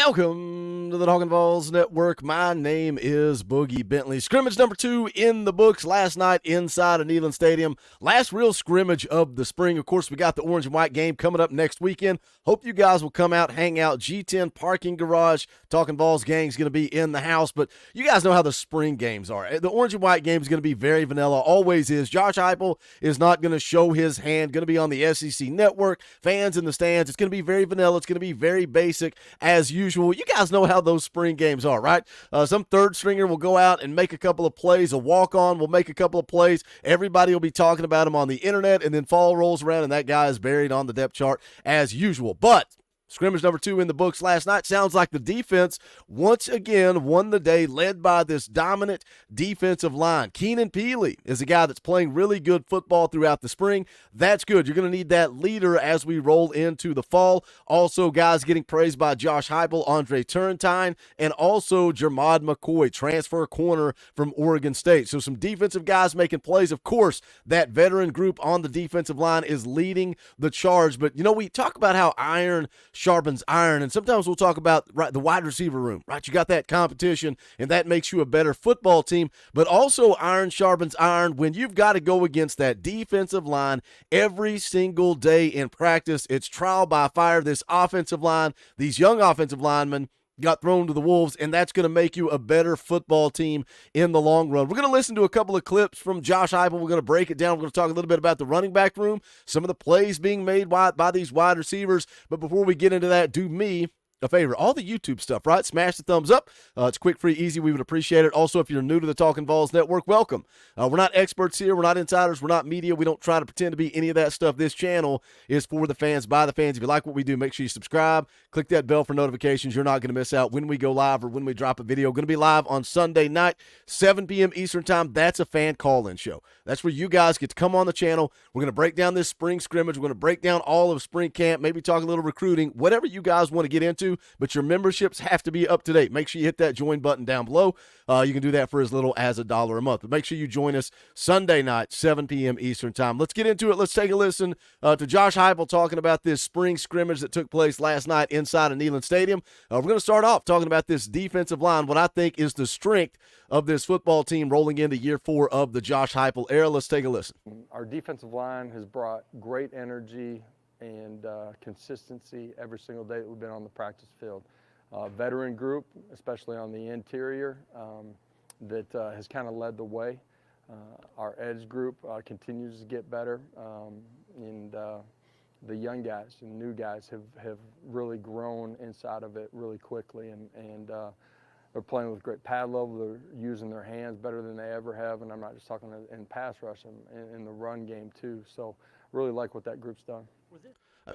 Welcome to the Talkin VAWLS Network. My name is Boogie Bentley. Scrimmage number 2 in the books last night inside of Neyland Stadium. Last real scrimmage of the spring. Of course, we got the orange and white game coming up next weekend. Hope you guys will come out, hang out. G10 parking garage. Talkin VAWLS gang's going to be in the house. But you guys know how the spring games are. The orange and white game is going to be very vanilla. Always is. Josh Heupel is not going to show his hand. Going to be on the SEC network. Fans in the stands. It's going to be very vanilla. It's going to be very basic as usual. You guys know how those spring games are, right? Some third stringer will go out and make a couple of plays. A walk-on will make a couple of plays. Everybody will be talking about him on the internet, and then fall rolls around, and that guy is buried on the depth chart as usual. But scrimmage number 2 in the books last night. Sounds like the defense once again won the day, led by this dominant defensive line. Keenan Peely is a guy that's playing really good football throughout the spring. That's good. You're going to need that leader as we roll into the fall. Also, guys getting praised by Josh Heupel, Andre Turrentine, and also Jermod McCoy, transfer corner from Oregon State. So some defensive guys making plays. Of course, that veteran group on the defensive line is leading the charge. But, you know, we talk about how iron sharpens iron, and sometimes we'll talk about the wide receiver room, right? You got that competition, and that makes you a better football team, but also iron sharpens iron when you've got to go against that defensive line every single day in practice. It's trial by fire. This offensive line, these young offensive linemen, got thrown to the wolves, and that's going to make you a better football team in the long run. We're going to listen to a couple of clips from Josh Heupel. We're going to break it down. We're going to talk a little bit about the running back room, some of the plays being made by these wide receivers. But before we get into that, do me a favor. All the YouTube stuff, right? Smash the thumbs up. It's quick, free, easy. We would appreciate it. Also, if you're new to the Talkin VAWLS Network, welcome. We're not experts here. We're not insiders. We're not media. We don't try to pretend to be any of that stuff. This channel is for the fans, by the fans. If you like what we do, make sure you subscribe. Click that bell for notifications. You're not going to miss out when we go live or when we drop a video. Going to be live on Sunday night, 7 p.m. Eastern time. That's a fan call-in show. That's where you guys get to come on the channel. We're going to break down this spring scrimmage. We're going to break down all of spring camp, maybe talk a little recruiting, whatever you guys want to get into, but your memberships have to be up to date. Make sure you hit that join button down below. You can do that for as little as $1 a month. But make sure you join us Sunday night, 7 p.m. Eastern time. Let's get into it. Let's take a listen to Josh Heupel talking about this spring scrimmage that took place last night inside of Neyland Stadium. We're going to start off talking about this defensive line, what I think is the strength of this football team rolling into year 4 of the Josh Heupel era. Let's take a listen. Our defensive line has brought great energy and consistency every single day that we've been on the practice field. Veteran group, especially on the interior, that has kind of led the way. Our edge group continues to get better, and the young guys and new guys have really grown inside of it really quickly, and they're playing with great pad level. They're using their hands better than they ever have, and I'm not just talking in pass rush, in the run game too. So really like what that group's done.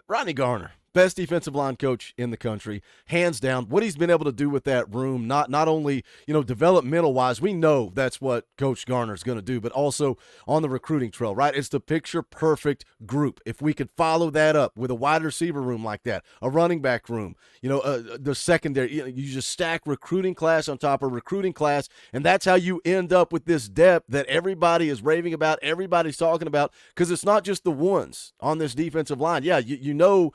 Rodney Garner, best defensive line coach in the country, hands down. What he's been able to do with that room, not only, developmental-wise, we know that's what Coach Garner's going to do, but also on the recruiting trail, right? It's the picture-perfect group. If we could follow that up with a wide receiver room like that, a running back room, the secondary, you just stack recruiting class on top of recruiting class, and that's how you end up with this depth that everybody is raving about, everybody's talking about, because it's not just the ones on this defensive line. Yeah, you know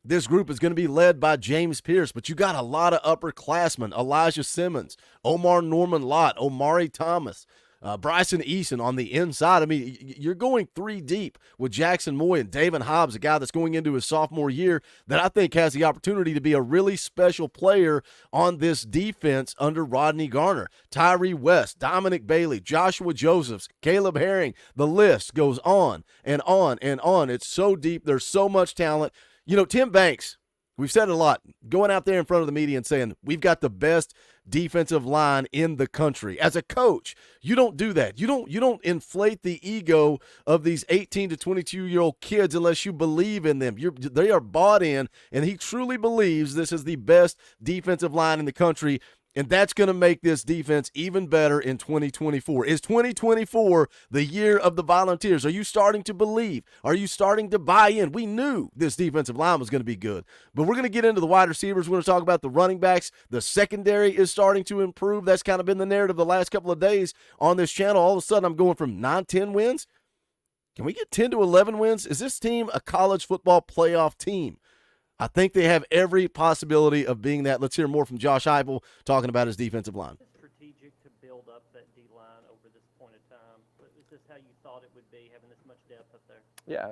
this group is going to be led by James Pierce, but you got a lot of upperclassmen: Elijah Simmons, Omar Norman Lott, Omari Thomas, Bryson Eason on the inside. I mean, you're going 3 deep with Jackson Moy and David Hobbs, a guy that's going into his sophomore year that I think has the opportunity to be a really special player on this defense under Rodney Garner. Tyree West, Dominic Bailey, Joshua Josephs, Caleb Herring. The list goes on and on and on. It's so deep. There's so much talent. Tim Banks, we've said it a lot, going out there in front of the media and saying, we've got the best defensive line in the country. As a coach, you don't do that. You don't inflate the ego of these 18 to 22-year-old kids unless you believe in them. They are bought in, and he truly believes this is the best defensive line in the country. And that's going to make this defense even better in 2024. Is 2024 the year of the Volunteers? Are you starting to believe? Are you starting to buy in? We knew this defensive line was going to be good. But we're going to get into the wide receivers. We're going to talk about the running backs. The secondary is starting to improve. That's kind of been the narrative the last couple of days on this channel. All of a sudden, I'm going from 9-10 wins. Can we get 10 to 11 wins? Is this team a college football playoff team? I think they have every possibility of being that. Let's hear more from Josh Heupel talking about his defensive line. Strategic to build up that D line over this point in time. Is this how you thought it would be, having this much depth up there? Yeah,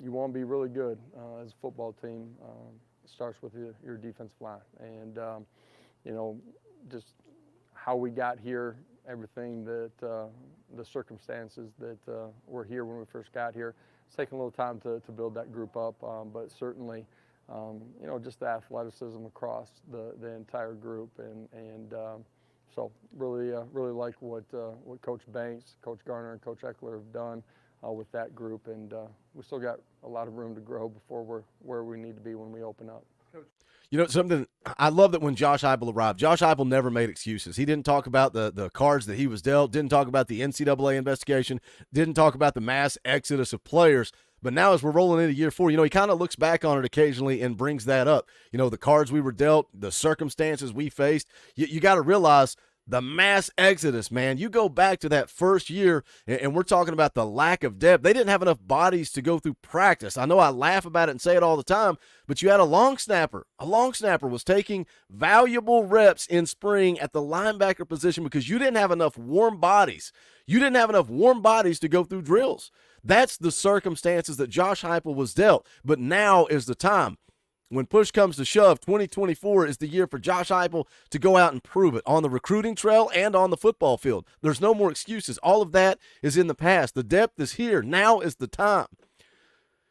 you want to be really good as a football team. It starts with your defensive line, and you know, just how we got here, everything that the circumstances that were here when we first got here. It's taken a little time to build that group up, but certainly, you know, just the athleticism across the entire group, and so really like what Coach Banks, Coach Garner, and Coach Eckler have done with that group, and we still got a lot of room to grow before we're where we need to be when we open up. You know, something I love that when Josh Heupel arrived, Josh Heupel never made excuses. He didn't talk about the cards that he was dealt, didn't talk about the NCAA investigation, didn't talk about the mass exodus of players. But now as we're rolling into year 4, you know, he kind of looks back on it occasionally and brings that up. You know, the cards we were dealt, the circumstances we faced. You got to realize the mass exodus, man. You go back to that first year, and we're talking about the lack of depth. They didn't have enough bodies to go through practice. I know I laugh about it and say it all the time, but you had a long snapper. A long snapper was taking valuable reps in spring at the linebacker position because you didn't have enough warm bodies. You didn't have enough warm bodies to go through drills. That's the circumstances that Josh Heupel was dealt, but now is the time. When push comes to shove, 2024 is the year for Josh Heupel to go out and prove it on the recruiting trail and on the football field. There's no more excuses. All of that is in the past. The depth is here. Now is the time.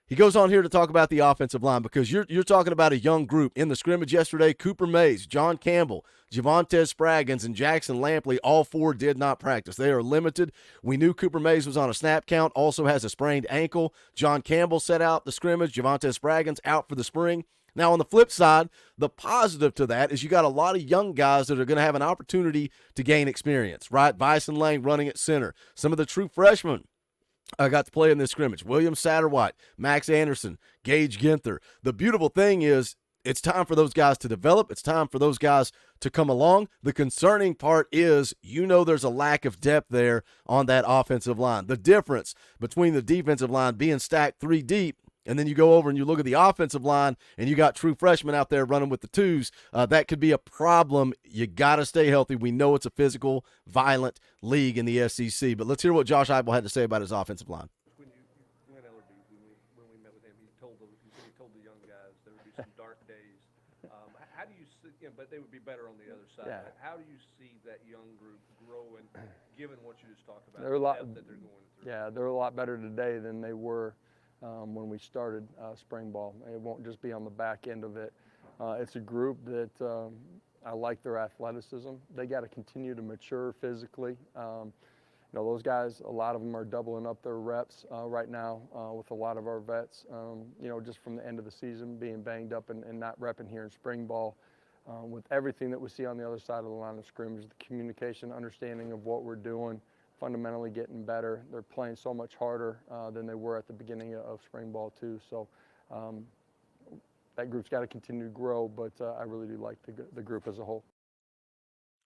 He goes on here to talk about the offensive line because you're talking about a young group. In the scrimmage yesterday, Cooper Mays, John Campbell, Javonte Spraggins, and Jackson Lampley, all 4 did not practice. They are limited. We knew Cooper Mays was on a snap count, also has a sprained ankle. John Campbell set out the scrimmage. Javonte Spraggins out for the spring. Now, on the flip side, the positive to that is you got a lot of young guys that are going to have an opportunity to gain experience, right? Bison Lang running at center. Some of the true freshmen got to play in this scrimmage. William Satterwhite, Max Anderson, Gage Ginther. The beautiful thing is it's time for those guys to develop. It's time for those guys to come along. The concerning part is, you know, there's a lack of depth there on that offensive line. The difference between the defensive line being stacked 3 deep, and then you go over and you look at the offensive line and you got true freshmen out there running with the 2s, that could be a problem. You got to stay healthy. We know it's a physical, violent league in the SEC. But let's hear what Josh Heupel had to say about his offensive line. When we met with him, he told the young guys there would be some dark days. How do you see, but they would be better on the other side. Yeah. How do you see that young group growing, given what you just talked about, They're a lot, the depth that they're going through? Yeah, they're a lot better today than they were when we started spring ball. It won't just be on the back end of it. It's a group that I like their athleticism. They got to continue to mature physically. You know, those guys, a lot of them are doubling up their reps right now with a lot of our vets, you know, just from the end of the season being banged up and not repping here in spring ball. With everything that we see on the other side of the line of scrimmage, the communication, understanding of what we're doing, fundamentally getting better. They're playing so much harder than they were at the beginning of spring ball too. So that group's got to continue to grow, but I really do like the group as a whole.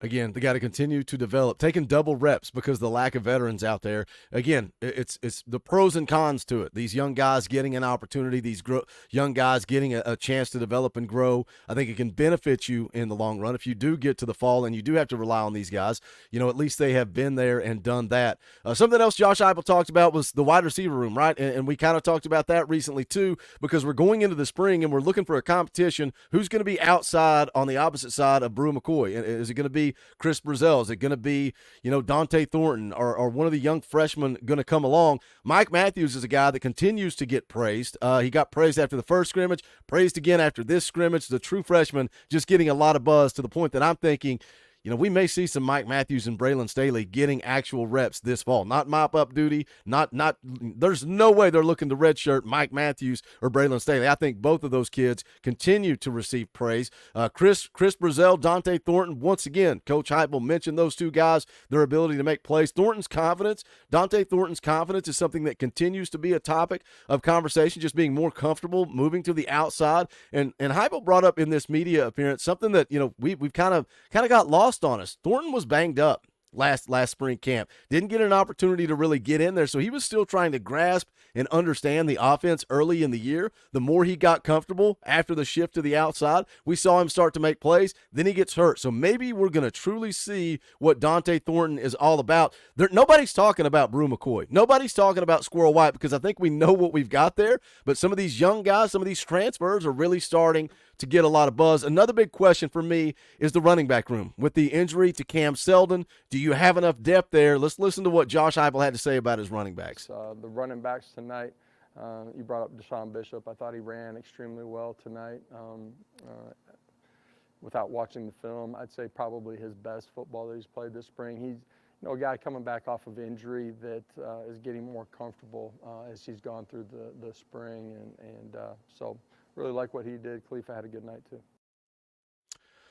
Again, they got to continue to develop, taking double reps because of the lack of veterans out there. Again, it's the pros and cons to it. These young guys getting an opportunity, these young guys getting a chance to develop and grow. I think it can benefit you in the long run if you do get to the fall and you do have to rely on these guys. You know, at least they have been there and done that. Something else Josh Heupel talked about was the wide receiver room, right? And we kind of talked about that recently too, because we're going into the spring and we're looking for a competition. Who's going to be outside on the opposite side of Brew McCoy? Is it going to be Chris Brazell? Is it going to be, you know, Dante Thornton or one of the young freshmen going to come along? Mike Matthews is a guy that continues to get praised. He got praised after the first scrimmage, praised again after this scrimmage. The true freshman just getting a lot of buzz to the point that I'm thinking, you know, we may see some Mike Matthews and Braylon Staley getting actual reps this fall. Not mop-up duty. There's no way they're looking to redshirt Mike Matthews or Braylon Staley. I think both of those kids continue to receive praise. Chris Brazell, Dante Thornton, once again, Coach Heupel mentioned those 2 guys, their ability to make plays. Thornton's confidence, Dante Thornton's confidence is something that continues to be a topic of conversation, just being more comfortable moving to the outside. And Heupel brought up in this media appearance something that, you know, we've kind of got lost on us. Thornton was banged up last spring camp. Didn't get an opportunity to really get in there, so he was still trying to grasp and understand the offense early in the year. The more he got comfortable after the shift to the outside, we saw him start to make plays. Then he gets hurt. So maybe we're going to truly see what Dante Thornton is all about. Nobody's talking about Brew McCoy. Nobody's talking about Squirrel White because I think we know what we've got there. But some of these young guys, some of these transfers are really starting to get a lot of buzz. Another big question for me is the running back room. With the injury to Cam Seldon, do you have enough depth there? Let's listen to what Josh Heupel had to say about his running backs. The running backs tonight, you brought up Deshaun Bishop. I thought he ran extremely well tonight. Without watching the film, I'd say probably his best football that he's played this spring. He's a guy coming back off of injury that is getting more comfortable as he's gone through the spring, and so really like what he did. Khalifa had a good night too.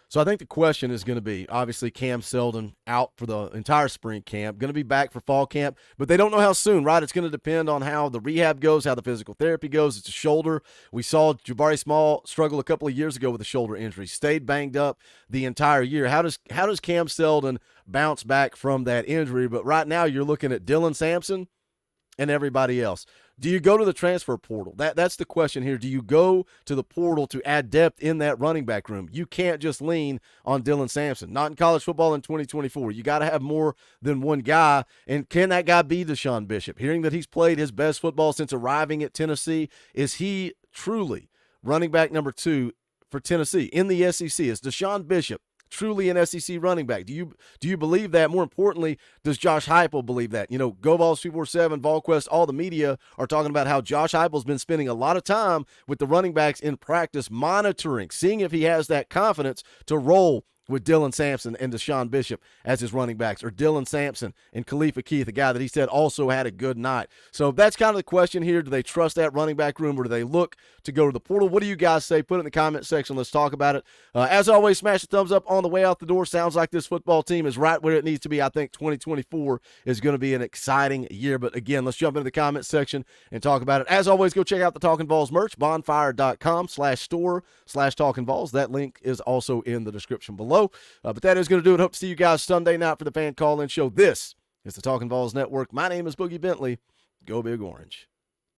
So I think the question is going to be, obviously, Cam Seldon out for the entire spring camp, going to be back for fall camp, but they don't know how soon, right? It's going to depend on how the rehab goes, how the physical therapy goes. It's a shoulder. We saw Jabari Small struggle a couple of years ago with a shoulder injury, stayed banged up the entire year. How does Cam Seldon bounce back from that injury? But right now you're looking at Dylan Sampson and everybody else. Do you go to the transfer portal? That's the question here. Do you go to the portal to add depth in that running back room? You can't just lean on Dylan Sampson. Not in college football in 2024. You got to have more than one guy. And can that guy be Deshaun Bishop? Hearing that he's played his best football since arriving at Tennessee, is he truly running back number 2 for Tennessee in the SEC? Is Deshaun Bishop truly an SEC running back? Do you believe that? More importantly, does Josh Heupel believe that? You know, Go Vols 247, VolQuest, all the media are talking about how Josh Heupel's been spending a lot of time with the running backs in practice, monitoring, seeing if he has that confidence to roll with Dylan Sampson and Deshaun Bishop as his running backs, or Dylan Sampson and Khalifa Keith, a guy that he said also had a good night. So that's kind of the question here. Do they trust that running back room, or do they look to go to the portal? What do you guys say? Put it in the comment section. Let's talk about it. As always, smash the thumbs up on the way out the door. Sounds like this football team is right where it needs to be. I think 2024 is going to be an exciting year. But again, let's jump into the comment section and talk about it. As always, go check out the Talkin VAWLS merch, bonfire.com/store/Talkin VAWLS. That link is also in the description below. But that is going to do it. Hope to see you guys Sunday night for the fan call-in show. This is the Talkin VAWLS Network. My name is Boogie Bentley. Go Big Orange.